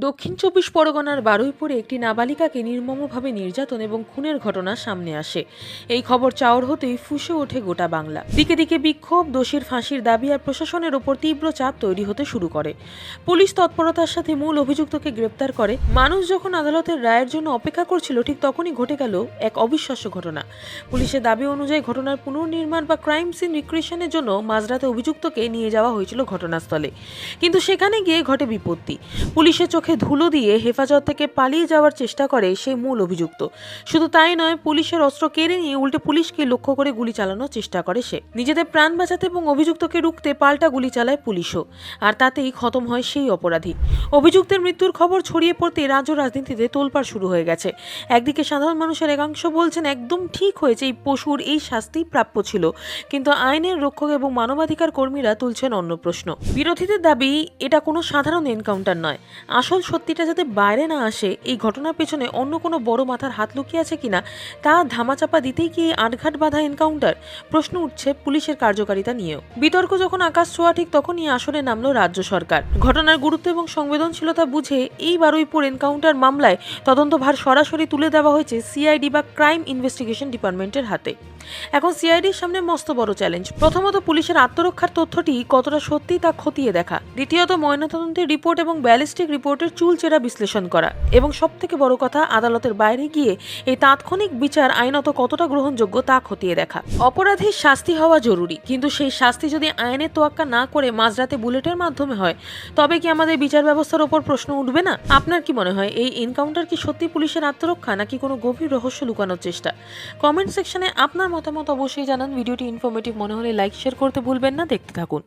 দক্ষিণ চব্বিশ পরগনার বারুইপুরে একটি নাবালিকাকে নির্মমভাবে নির্যাতন এবং খুনের ঘটনা সামনে আসে। এই খবর চাউর হতেই ফুঁসে ওঠে গোটা বাংলা। দিকে দিকে বিক্ষোভ, দোষীর ফাঁসির দাবি আর প্রশাসনের ওপর তীব্র চাপ তৈরি হতে শুরু করে। পুলিশ তৎপরতার সাথে মূল অভিযুক্তকে গ্রেপ্তার করে। মানুষ যখন আদালতের রায়ের জন্য অপেক্ষা করছিল, ঠিক তখনই ঘটে গেল এক অবিশ্বাস্য ঘটনা। পুলিশের দাবি অনুযায়ী ঘটনার পুনর্নির্মাণ বা ক্রাইম সিন রিক্রিয়েশনের জন্য মাঝরাতে অভিযুক্তকে নিয়ে যাওয়া হয়েছিল ঘটনাস্থলে। কিন্তু সেখানে গিয়ে ঘটে বিপত্তি। পুলিশের চোখে ধুলো দিয়ে হেফাজত থেকে পালিয়ে যাওয়ার চেষ্টা করে সেই মূল অভিযুক্ত। শুধু তাই নয়, পুলিশের অস্ত্র কেড়ে নিয়ে উল্টে পুলিশকে লক্ষ্য করে গুলি চালানোর চেষ্টা করে সে। নিজেদের প্রাণ বাঁচাতে এবং অভিযুক্তকে রুখতে পাল্টা গুলি চালায় পুলিশও, আর তাতেই খতম হয় সেই অপরাধী। অভিযুক্তের মৃত্যুর খবর ছড়িয়ে পড়তে রাজ্য রাজনীতিতে তোলপাড় শুরু হয়ে গেছে। একদিকে সাধারণ মানুষের একাংশ বলছেন একদম ঠিক হয়েছে, এই পশুর এই শাস্তি প্রাপ্য ছিল, কিন্তু আইনের রক্ষক এবং মানবাধিকার কর্মীরা তুলছেন অন্য প্রশ্ন। বিরোধীদের দাবি এটা কোনো সাধারণ এনকাউন্টার নয়, আসল সত্যিটা যাতে বাইরে না আসে, এই ঘটনার পেছনে অন্য কোনো বড় মাথার হাত লুকিয়ে আছে কিনা তা ধামাচাপা দিতেই কি আটঘাট বাঁধা এনকাউন্টার? প্রশ্ন উঠছে পুলিশের কার্যকারিতা নিয়েও। বিতর্ক যখন আকাশ ছোঁয়া, ঠিক তখনই আসলে নামলো রাজ্য সরকার। ঘটনার গুরুত্ব এবং সংবেদনশীলতা বুঝে এই বারুইপুর এনকাউন্টার মামলায় তদন্তভার সরাসরি তুলে দেওয়া হয়েছে সিআইডি বা ক্রাইম ইনভেস্টিগেশন ডিপার্টমেন্টের হাতে। এখন সিআইডির সামনে মস্ত বড় চ্যালেঞ্জ। প্রথমত, পুলিশের আত্মরক্ষার তথ্যটি কতটা সত্যি তা খতিয়ে দেখা। দ্বিতীয়ত, ময়নাতদন্তের রিপোর্ট এবং ব্যালিস্টিক রিপোর্টের চুলচেরা বিশ্লেষণ করা। এবং সবথেকে বড় কথা, আদালতের বাইরে গিয়ে এই তাৎক্ষণিক বিচার আইনত কতটা গ্রহণযোগ্য তা খতিয়ে দেখা। অপরাধীর শাস্তি হওয়া জরুরি, কিন্তু সেই শাস্তি যদি আইনের তোয়াক্কা না করে মাঝরাতে বুলেটের মাধ্যমে হয়, তবে কি আমাদের বিচার ব্যবস্থার ওপর প্রশ্ন উঠবে না? আপনার কি মনে হয়, এই এনকাউন্টার কি সত্যি পুলিশের আত্মরক্ষা, নাকি কোনো গভীর রহস্য লুকানোর চেষ্টা? কমেন্ট সেকশনে আপনার মতামত অবশ্যই জানান। ভিডিওটি ইনফরমেটিভ মনে হলে লাইক শেয়ার করতে ভুলবেন না। দেখতে থাকুন।